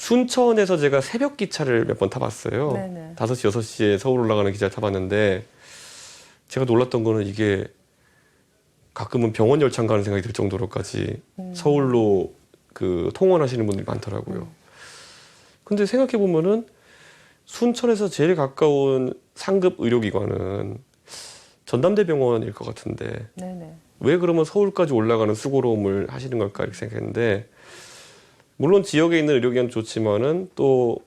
순천에서 제가 새벽 기차를 몇 번 타봤어요. 네네. 5시, 6시에 서울 올라가는 기차를 타봤는데 제가 놀랐던 거는 이게 가끔은 병원 열차인 가는 생각이 들 정도로까지 서울로 그 통원하시는 분들이 많더라고요. 근데 생각해 보면은 순천에서 제일 가까운 상급 의료기관은 전남대병원일 것 같은데 네네. 왜 그러면 서울까지 올라가는 수고로움을 하시는 걸까 이렇게 생각했는데 물론 지역에 있는 의료기관 좋지만은 또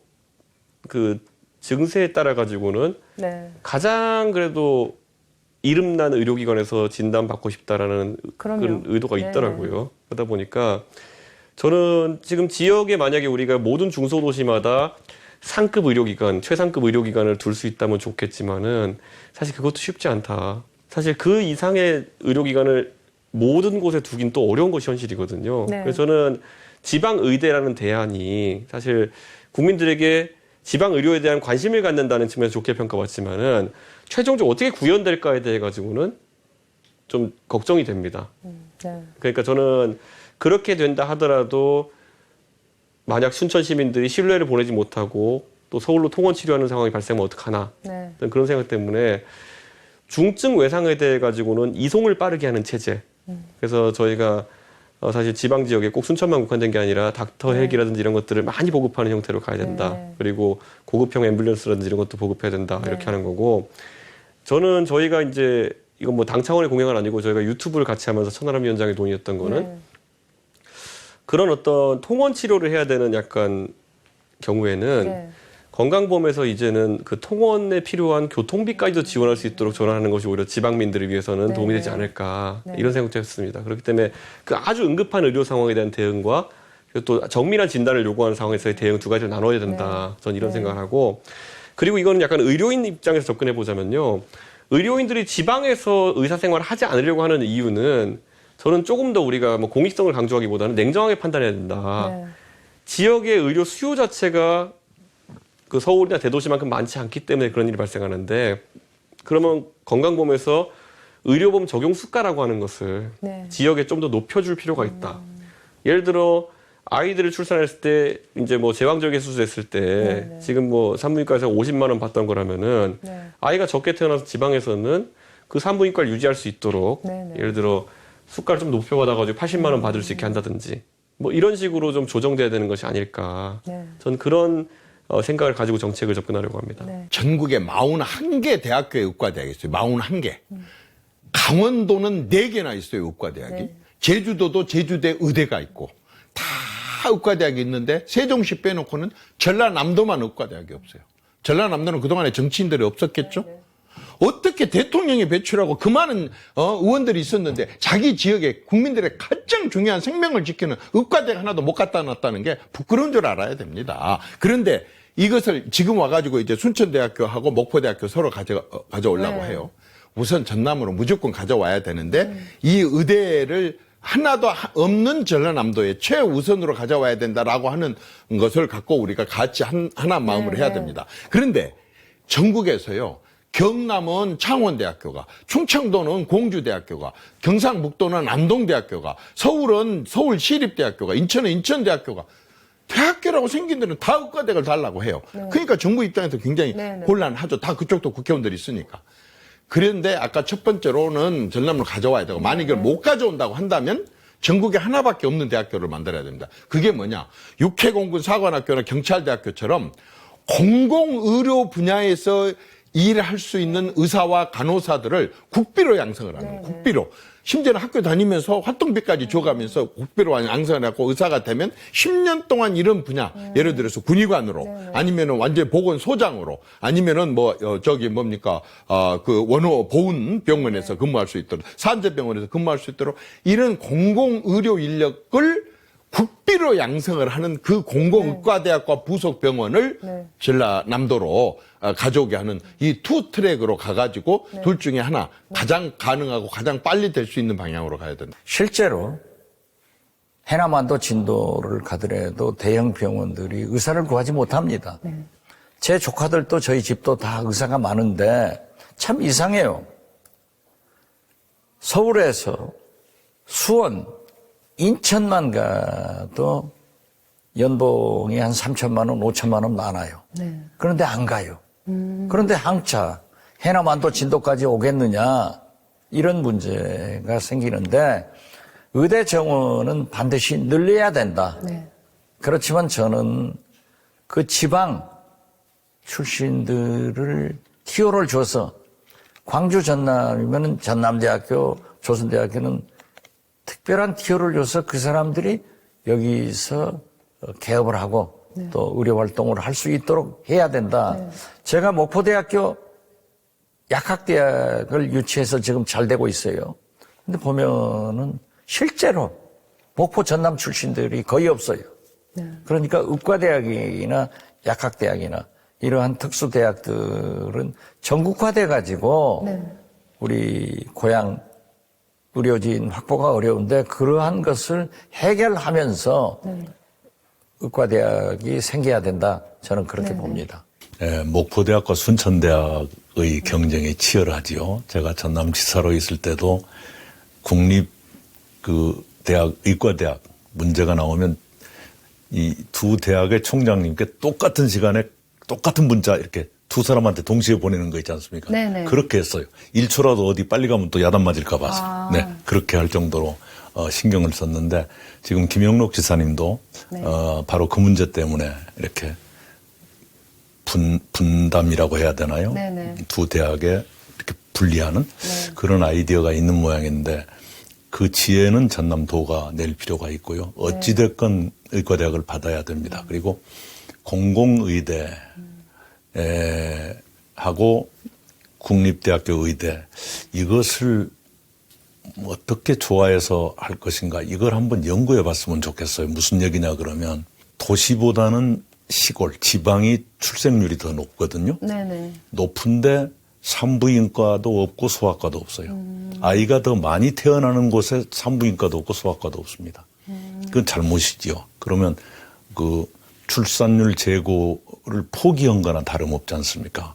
그 증세에 따라 가지고는 네. 가장 그래도 이름난 의료기관에서 진단받고 싶다라는 그럼요. 그런 의도가 네. 있더라고요. 그러다 보니까 저는 지금 지역에 만약에 우리가 모든 중소도시마다 상급 의료기관, 최상급 의료기관을 둘 수 있다면 좋겠지만은 사실 그것도 쉽지 않다. 사실 그 이상의 의료기관을 모든 곳에 두긴 또 어려운 것이 현실이거든요. 네. 그래서 저는 지방의대라는 대안이 사실 국민들에게 지방의료에 대한 관심을 갖는다는 측면에서 좋게 평가받지만은 최종적으로 어떻게 구현될까에 대해 가지고는 좀 걱정이 됩니다. 네. 그러니까 저는 그렇게 된다 하더라도 만약 순천 시민들이 신뢰를 보내지 못하고 또 서울로 통원 치료하는 상황이 발생하면 어떡하나 네. 그런 생각 때문에 중증 외상에 대해 가지고는 이송을 빠르게 하는 체제. 그래서 저희가 사실 지방 지역에 꼭 순천만 국한된 게 아니라 닥터 네. 헬기라든지 이런 것들을 많이 보급하는 형태로 가야 된다. 네. 그리고 고급형 앰뷸런스라든지 이런 것도 보급해야 된다. 네. 이렇게 하는 거고 저는 저희가 이제 이건 뭐 당 차원의 공약은 아니고 저희가 유튜브를 같이 하면서 천하람 위원장이 논의했던 거는 네. 그런 어떤 통원 치료를 해야 되는 약간 경우에는 네. 건강보험에서 이제는 그 통원에 필요한 교통비까지도 지원할 수 있도록 전환하는 것이 오히려 지방민들을 위해서는 네. 도움이 되지 않을까 네. 이런 생각도 했습니다. 그렇기 때문에 그 아주 응급한 의료 상황에 대한 대응과 그리고 또 정밀한 진단을 요구하는 상황에서의 대응 두 가지를 나눠야 된다. 저는 이런 네. 생각을 하고 그리고 이거는 약간 의료인 입장에서 접근해 보자면요. 의료인들이 지방에서 의사생활을 하지 않으려고 하는 이유는 저는 조금 더 우리가 뭐 공익성을 강조하기보다는 냉정하게 판단해야 된다. 네. 지역의 의료 수요 자체가 그 서울이나 대도시만큼 많지 않기 때문에 그런 일이 발생하는데 그러면 건강보험에서 의료보험 적용 수가라고 하는 것을 네. 지역에 좀 더 높여줄 필요가 있다. 예를 들어 아이들을 출산했을 때 이제 뭐 제왕절개 수술했을 때 네. 지금 뭐 산부인과에서 50만 원 받던 거라면은 네. 아이가 적게 태어나서 지방에서는 그 산부인과를 유지할 수 있도록 네. 예를 들어 수가를 좀 높여받아가지고 80만 원 받을 수 있게 한다든지 뭐 이런 식으로 좀 조정돼야 되는 것이 아닐까. 네. 전 그런 생각을 가지고 정책을 접근하려고 합니다. 네. 전국에 41개 대학교에 의과대학이 있어요. 41개. 강원도는 4개나 있어요. 의과대학이. 네. 제주도도 제주대 의대가 있고 다 의과대학이 있는데 세종시 빼놓고는 전라남도만 의과대학이 없어요. 전라남도는 그동안에 정치인들이 없었겠죠? 네. 어떻게 대통령이 배출하고 그 많은 의원들이 있었는데 자기 지역에 국민들의 가장 중요한 생명을 지키는 의과대학 하나도 못 갖다 놨다는 게 부끄러운 줄 알아야 됩니다. 그런데 이것을 지금 와가지고 이제 순천대학교하고 목포대학교 서로 가져오려고 네. 해요. 우선 전남으로 무조건 가져와야 되는데 이 의대를 하나도 없는 전라남도에 최우선으로 가져와야 된다라고 하는 것을 갖고 우리가 같이 하나 마음으로 해야 됩니다. 그런데 전국에서요. 경남은 창원대학교가, 충청도는 공주대학교가, 경상북도는 안동대학교가, 서울은 서울시립대학교가, 인천은 인천대학교가 대학교라고 생긴 데는 다 의과대학을 달라고 해요. 그러니까 정부 입장에서 굉장히 곤란하죠. 다 그쪽도 국회의원들이 있으니까. 그런데 아까 첫 번째로는 전남으로 가져와야 되고 만약 이걸 못 가져온다고 한다면 전국에 하나밖에 없는 대학교를 만들어야 됩니다. 그게 뭐냐? 육해공군 사관학교나 경찰대학교처럼 공공의료 분야에서 일을 할 수 있는 의사와 간호사들을 국비로 양성을 하는 거예요. 국비로. 심지어는 학교 다니면서 활동비까지 줘가면서 국비로 양성을 해갖고 의사가 되면 10년 동안 이런 분야, 예를 들어서 군의관으로, 아니면은 완전 보건소장으로, 아니면은 그 원호 보훈병원에서 근무할 수 있도록, 산재병원에서 근무할 수 있도록 이런 공공의료 인력을 국비로 양성을 하는 그 공공의과대학과 부속병원을 전라남도로 가져오게 하는 이 투 트랙으로 가가지고 둘 중에 하나 가장 가능하고 가장 빨리 될 수 있는 방향으로 가야 된다. 실제로 해남안도 진도를 가더라도 대형 병원들이 의사를 구하지 못합니다. 제 조카들도 저희 집도 다 의사가 많은데 참 이상해요. 서울에서 수원, 인천만 가도 연봉이 한 3천만 원, 5천만 원 많아요. 네. 그런데 안 가요. 그런데 항차 해남안도 진도까지 오겠느냐 이런 문제가 생기는데 의대 정원은 반드시 늘려야 된다. 네. 그렇지만 저는 그 지방 출신들을 티오를 줘서 광주 전남이면 전남대학교, 조선대학교는 특별한 티오를 줘서 그 사람들이 여기서 개업을 하고 또 의료 활동을 할 수 있도록 해야 된다. 제가 목포대학교 약학대학을 유치해서 지금 잘 되고 있어요. 근데 보면은 실제로 목포 전남 출신들이 거의 없어요. 그러니까 의과대학이나 약학대학이나 이러한 특수대학들은 전국화돼 가지고 우리 고향 의료진 확보가 어려운데 그러한 것을 해결하면서 의과대학이 생겨야 된다. 저는 그렇게 봅니다. 예, 목포대학과 순천대학의 경쟁이 치열하지요. 제가 전남지사로 있을 때도 국립 그 대학, 의과대학 문제가 나오면 이 두 대학의 총장님께 똑같은 시간에 똑같은 문자 이렇게 두 사람한테 동시에 보내는 거 있지 않습니까? 네네. 그렇게 했어요. 1초라도 어디 빨리 가면 또 야단 맞을까 봐서. 네, 그렇게 할 정도로 신경을 썼는데 지금 김영록 지사님도 바로 그 문제 때문에 이렇게 분담이라고 해야 되나요? 네네. 두 대학에 이렇게 분리하는 그런 아이디어가 있는 모양인데 그 지혜는 전남도가 낼 필요가 있고요. 어찌됐건 의과대학을 받아야 됩니다. 그리고 공공의대 하고 국립대학교 의대 이것을 어떻게 조화해서 할 것인가 이걸 한번 연구해 봤으면 좋겠어요. 무슨 얘기냐 그러면 도시보다는 시골, 지방이 출생률이 더 높거든요. 네네. 높은데 산부인과도 없고 소아과도 없어요. 아이가 더 많이 태어나는 곳에 산부인과도 없고 소아과도 없습니다. 그건 잘못이지요. 그러면 그 출산율 제고를 포기한 거나 다름없지 않습니까?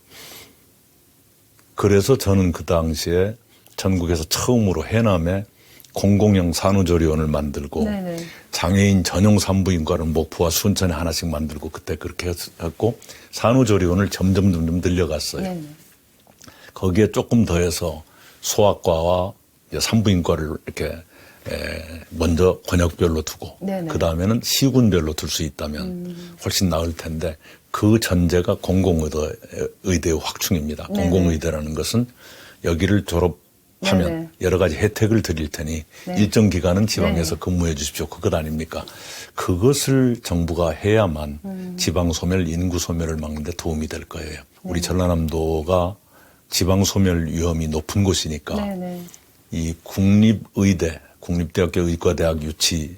그래서 저는 그 당시에 전국에서 처음으로 해남에 공공형 산후조리원을 만들고 네네. 장애인 전용 산부인과를 목포와 순천에 하나씩 만들고 그때 그렇게 했고 산후조리원을 점점 늘려갔어요. 네네. 거기에 조금 더해서 소아과와 산부인과를 이렇게 먼저 권역별로 두고 네네. 그 다음에는 시군별로 둘 수 있다면 훨씬 나을 텐데 그 전제가 공공의대의 확충입니다. 네네. 공공의대라는 것은 여기를 졸업하면 네네. 여러 가지 혜택을 드릴 테니 네. 일정 기간은 지방에서 네네. 근무해 주십시오. 그것 아닙니까? 그것을 정부가 해야만 지방 소멸, 인구 소멸을 막는 데 도움이 될 거예요. 우리 전라남도가 지방 소멸 위험이 높은 곳이니까 네네. 이 국립의대, 국립대학교 의과대학 유치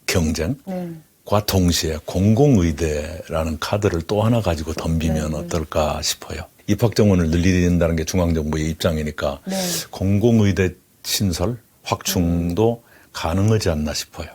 경쟁과 동시에 공공의대라는 카드를 또 하나 가지고 덤비면 어떨까 싶어요. 입학 정원을 늘린다는 게 중앙정부의 입장이니까 네. 공공의대 신설, 확충도 가능하지 않나 싶어요.